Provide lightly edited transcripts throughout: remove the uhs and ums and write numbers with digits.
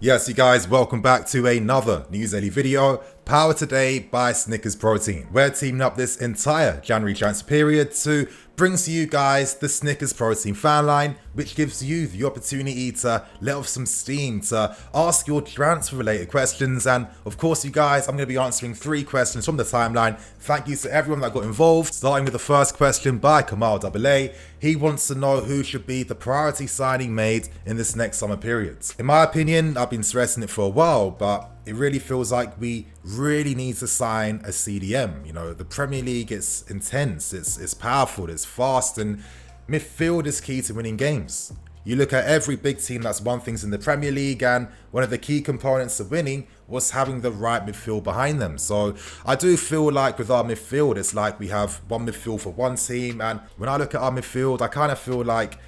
Yes, you guys, welcome back to another News Daily video, powered today by Snickers Protein. We're teaming up this entire January transfer period to bring to you guys the Snickers Protein fan line, which gives you the opportunity to let off some steam, to ask your transfer related questions. And of course, you guys, I'm going to be answering 3 questions from the timeline. Thank you to everyone that got involved. Starting with the first question by Kamal AA. He wants to know who should be the priority signing made in this next summer period. In my opinion, I've been stressing it for a while, but it really feels like we really need to sign a CDM. You know, the Premier League is intense, it's powerful, it's fast, and midfield is key to winning games. You look at every big team that's won things in the Premier League, and one of the key components of winning was having the right midfield behind them. So I do feel like with our midfield, it's like we have one midfield for one team, and when I look at our midfield, I kind of feel like,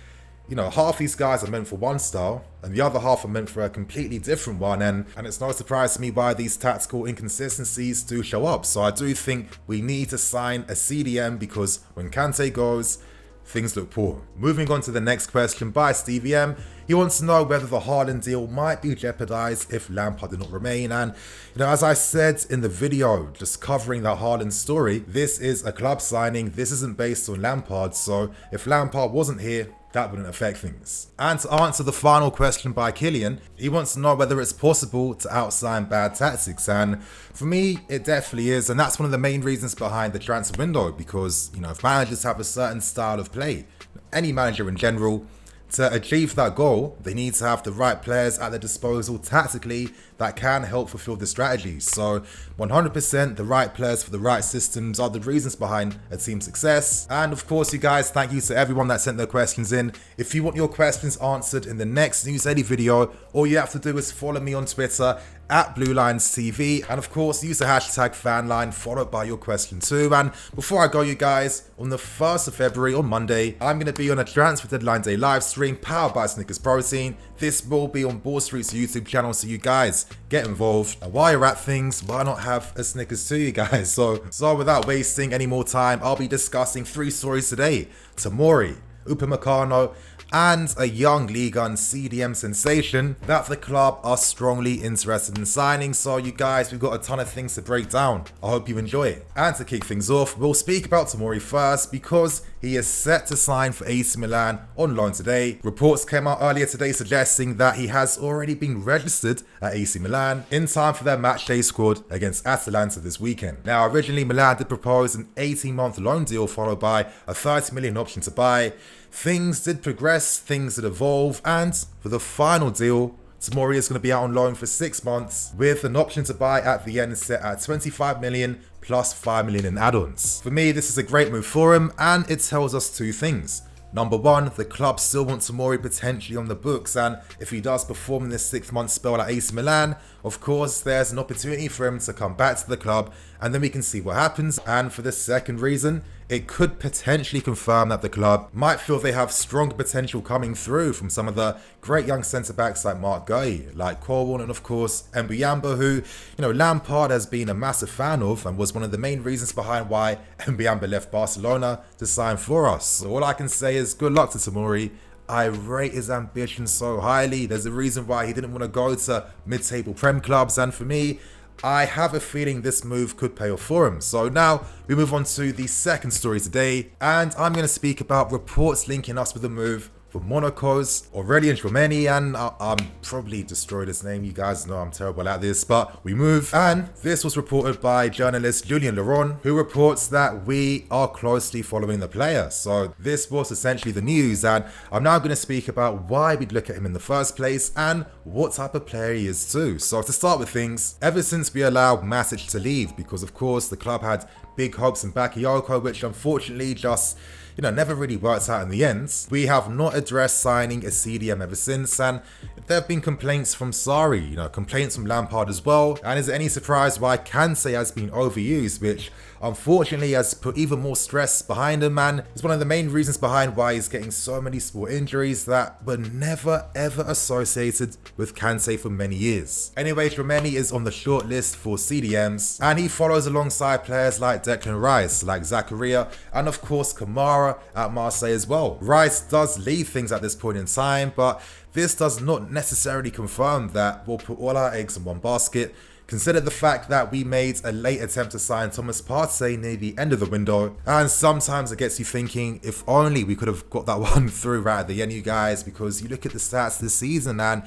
you know, half these guys are meant for one style and the other half are meant for a completely different one, and it's no surprise to me why these tactical inconsistencies do show up. So I do think we need to sign a CDM, because when Kante goes, things look poor. Moving on to the next question by Stevie M. He wants to know whether the Haaland deal might be jeopardized if Lampard did not remain. And, you know, as I said in the video just covering that Haaland story, this is a club signing. This isn't based on Lampard. So if Lampard wasn't here, that wouldn't affect things. And to answer the final question by Killian, he wants to know whether it's possible to outsign bad tactics. And for me, it definitely is. And that's one of the main reasons behind the transfer window, because, you know, if managers have a certain style of play, any manager in general, to achieve that goal, they need to have the right players at their disposal tactically that can help fulfill the strategies. So 100% the right players for the right systems are the reasons behind a team's success. And of course, you guys, thank you to everyone that sent their questions in. If you want your questions answered in the next News Daily video, all you have to do is follow me on Twitter at BlueLinesTV, and of course use the hashtag FanLine followed by your question too. And before I go, you guys, on the 1st of February, on Monday, I'm going to be on a transfer deadline day live stream powered by Snickers Protein. This will be on Ball Street's YouTube channel, so you guys get involved. And while you're at things, why not have a Snickers too, you guys? So without wasting any more time, I'll be discussing 3 stories today: Tomori, Upamecano, and a young Ligue 1 CDM sensation that the club are strongly interested in signing. So you guys, we've got a ton of things to break down. I hope you enjoy it. And to kick things off, we'll speak about Tomori first, because he is set to sign for AC Milan on loan today. Reports came out earlier today suggesting that he has already been registered at AC Milan in time for their matchday squad against Atalanta this weekend. Now, originally Milan did propose an 18-month loan deal followed by a 30 million option to buy. Things did progress, things did evolve, and for the final deal, Tomori is going to be out on loan for 6 months with an option to buy at the end set at 25 million plus 5 million in add-ons. For me, this is a great move for him, and it tells us 2 things. Number 1, the club still want Tomori potentially on the books, and if he does perform in this 6-month spell at AC Milan, of course there's an opportunity for him to come back to the club, and then we can see what happens. And for the second reason, it could potentially confirm that the club might feel they have strong potential coming through from some of the great young centre-backs like Mark Guy, like Corwin, and of course Mbuyamba, who, you know, Lampard has been a massive fan of and was one of the main reasons behind why Mbuyamba left Barcelona to sign for us. So all I can say is good luck to Tomori. I rate his ambition so highly. There's a reason why he didn't want to go to mid-table Prem clubs, and for me, I have a feeling this move could pay off for him. So now we move on to the second story today, and I'm going to speak about reports linking us with a move for MONACO's Aurelien Tchouameni, and I'm probably destroyed his name. You guys know I'm terrible at this, but we move. And this was reported by journalist Julien Laurent, who reports that we are closely following the player. So this was essentially the news, and I'm now going to speak about why we'd look at him in the first place and what type of player he is too. So to start with things, ever since we allowed Matic to leave, because of course the club had big hopes in Bakayoko, which unfortunately just, you know, never really worked out in the end, we have not addressed signing a CDM ever since. And there have been complaints from Sarri, you know, complaints from Lampard as well. And is it any surprise why Kante has been overused, which unfortunately has put even more stress behind him, and is one of the main reasons behind why he's getting so many small injuries that were never ever associated with Kante for many years. Anyway, Tchouameni is on the short list for CDMs, and he follows alongside players like Declan Rice, like Zakaria, and of course Kamara at Marseille as well. Rice does lead things at this point in time, but this does not necessarily confirm that we'll put all our eggs in one basket. Consider the fact that we made a late attempt to sign Thomas Partey near the end of the window, and sometimes it gets you thinking, if only we could have got that one through right at the end, you guys, because you look at the stats this season, and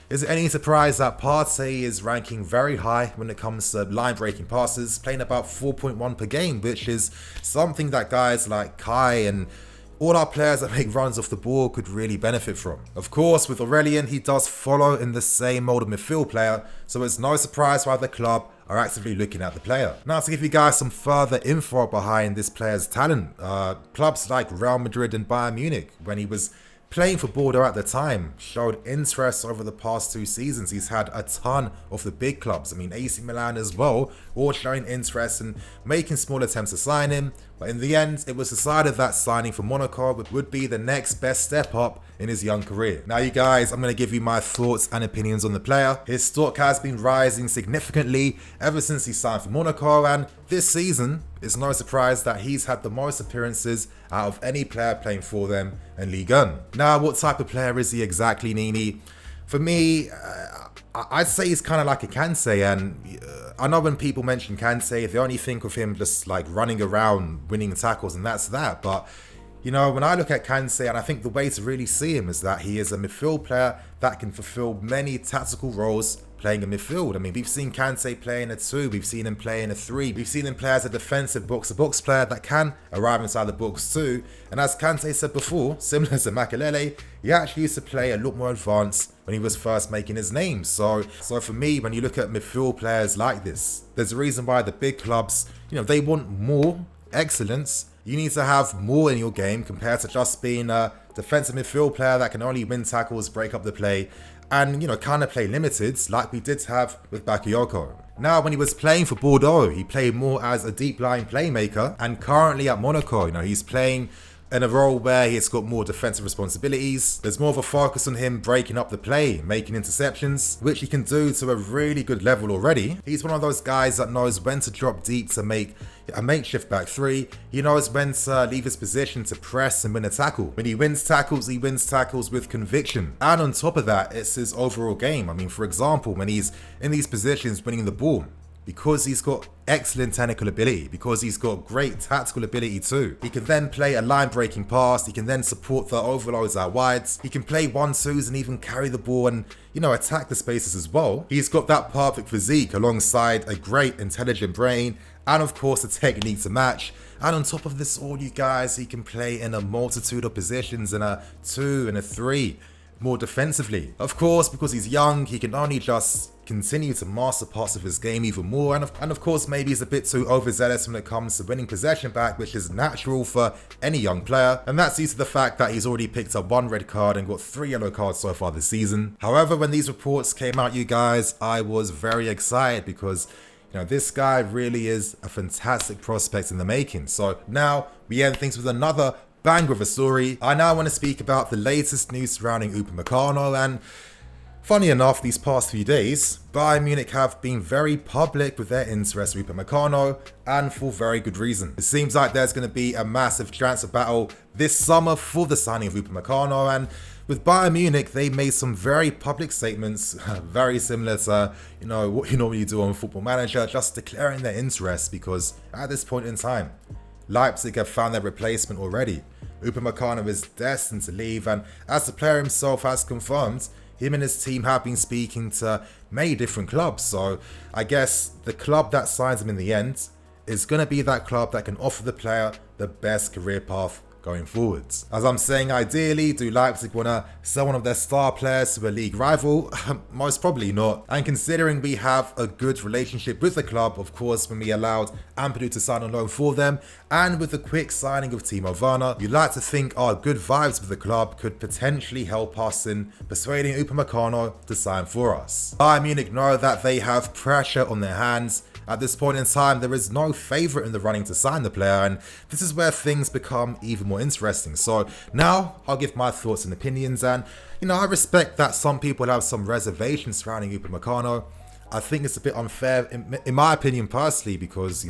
is it any surprise that Partey is ranking very high when it comes to line-breaking passes, playing about 4.1 per game, which is something that guys like Kai and all our players that make runs off the ball could really benefit from. Of course, with Aurelien, he does follow in the same mold of midfield player, so it's no surprise why the club are actively looking at the player. Now, to give you guys some further info behind this player's talent, clubs like Real Madrid and Bayern Munich, when he was playing for Bordeaux at the time, showed interest over the past 2 seasons. He's had a ton of the big clubs, I mean AC Milan as well, all showing interest and making small attempts to sign him. But in the end, it was decided that signing for Monaco would be the next best step up in his young career. Now you guys, I'm going to give you my thoughts and opinions on the player. His stock has been rising significantly ever since he signed for Monaco, and this season, it's no surprise that he's had the most appearances out of any player playing for them in Ligue 1. Now, what type of player is he exactly, Nini? For me, I'd say he's kind of like a Kante, and I know when people mention Kante, they only think of him just like running around, winning tackles, and that's that. But you know, when I look at Kante, and I think the way to really see him is that he is a midfield player that can fulfill many tactical roles playing in midfield. I mean, we've seen Kante play in a 2, we've seen him play in a 3, we've seen him play as a defensive box-to-box player that can arrive inside the box too. And as Kante said before, similar to Makelele, he actually used to play a lot more advanced when he was first making his name. So for me, when you look at midfield players like this, there's a reason why the big clubs, you know, they want more excellence. You need to have more in your game compared to just being a defensive midfield player that can only win tackles, break up the play, and, you know, kind of play limited like we did have with Bakayoko. Now, when he was playing for Bordeaux, he played more as a deep line playmaker, and currently at Monaco, you know, he's playing in a role where he's got more defensive responsibilities. There's more of a focus on him breaking up the play, making interceptions, which he can do to a really good level already. He's one of those guys that knows when to drop deep to make a makeshift back 3. He knows when to leave his position to press and win a tackle. When he wins tackles with conviction. And on top of that, it's his overall game. I mean, for example, when he's in these positions winning the ball, because he's got excellent technical ability, because he's got great tactical ability too. He can then play a line-breaking pass, he can then support the overloads out wides, he can play 1-2s and even carry the ball and, you know, attack the spaces as well. He's got that perfect physique alongside a great intelligent brain, and of course a technique to match. And on top of this all, you guys, he can play in a multitude of positions, in a 2 and a 3, more defensively. Of course, because he's young, he can only just continue to master parts of his game even more, and of course maybe he's a bit too overzealous when it comes to winning possession back, which is natural for any young player, and that's due to the fact that he's already picked up 1 red card and got 3 yellow cards so far this season. However, when these reports came out, you guys, I was very excited because, you know, this guy really is a fantastic prospect in the making. So now we end things with another banger of a story. I now want to speak about the latest news surrounding Upamecano, and funny enough, these past few days, Bayern Munich have been very public with their interest in Upamecano, and for very good reason. It seems like there's going to be a massive transfer battle this summer for the signing of Upamecano, and with Bayern Munich, they made some very public statements, very similar to, you know, what you normally do on Football Manager, just declaring their interest, because at this point in time, Leipzig have found their replacement already. Upamecano is destined to leave, and as the player himself has confirmed, him and his team have been speaking to many different clubs, so I guess the club that signs him in the end is going to be that club that can offer the player the best career path going forwards. As I'm saying, ideally, do Leipzig want to sell one of their star players to a league rival? Most probably not. And considering we have a good relationship with the club, of course, when we allowed Ampadu to sign on loan for them, and with the quick signing of Timo Werner, you'd like to think our good vibes with the club could potentially help us in persuading Upamecano to sign for us. Bayern Munich know that they have pressure on their hands, At this point in time, there is no favourite in the running to sign the player, and this is where things become even more interesting. So now I'll give my thoughts and opinions, and I respect that some people have some reservations surrounding Upamecano. I think it's a bit unfair, in my opinion personally, because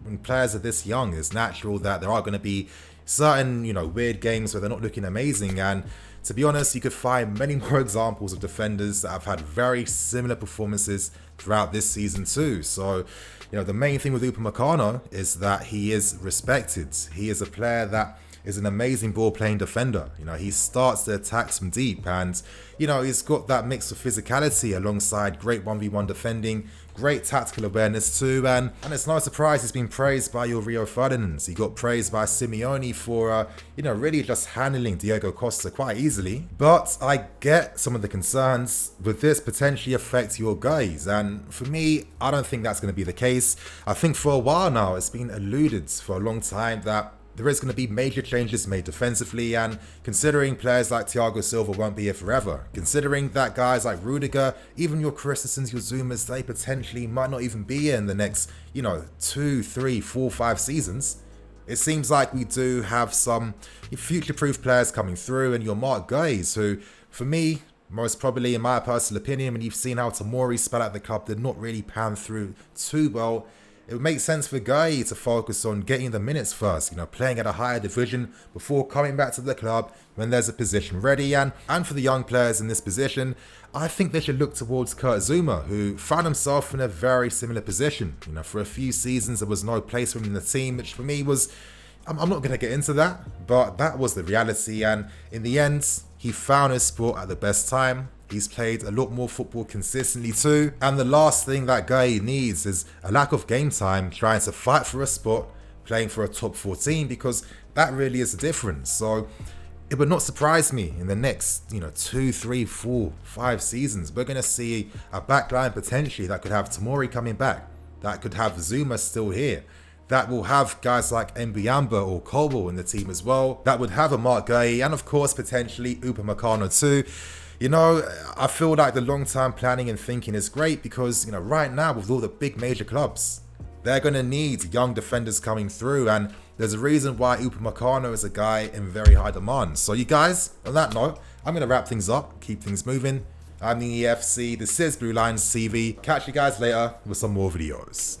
when players are this young, it's natural that there are going to be certain weird games where they're not looking amazing. And to be honest, you could find many more examples of defenders that have had very similar performances throughout this season too. So the main thing with Upamecano is that he is respected. He is a player that is an amazing ball-playing defender. He starts the attacks from deep, and he's got that mix of physicality alongside great 1v1 defending, great tactical awareness too, and it's no surprise he's been praised by your Rio Ferdinands. He got praised by Simeone for really just handling Diego Costa quite easily. But I get some of the concerns with this potentially affect your guys, and for me, I don't think that's going to be the case. I think for a while now it's been alluded for a long time that there is going to be major changes made defensively, and considering players like Thiago Silva won't be here forever, considering that guys like Rudiger, even your Christensens, your Zumas, they potentially might not even be here in the next, 2, 3, 4, 5 seasons, it seems like we do have some future-proof players coming through, and your Marc Guys, who, for me, most probably, in my personal opinion, when you've seen how Tomori spell at the club, did not really pan through too well. It would make sense for Guy to focus on getting the minutes first, playing at a higher division before coming back to the club when there's a position ready. And for the young players in this position, I think they should look towards Kurt Zouma, who found himself in a very similar position. For a few seasons, there was no place for him in the team, which for me was, I'm not going to get into that, but that was the reality. And in the end, he found his spot at the best time. He's played a lot more football consistently too. And the last thing that guy needs is a lack of game time, trying to fight for a spot, playing for a top 14, because that really is the difference. So it would not surprise me in the next, 2, 3, 4, 5 seasons, we're going to see a backline potentially that could have Tomori coming back, that could have Zouma still here, that will have guys like Mbuyamba or Kobo in the team as well, that would have a Marc Gueye, and of course potentially Upamecano too. I feel like the long-term planning and thinking is great because, right now with all the big major clubs, they're going to need young defenders coming through, and there's a reason why Upamecano is a guy in very high demand. So you guys, on that note, I'm going to wrap things up, keep things moving. I'm the EFC, this is Blue Lines TV. Catch you guys later with some more videos.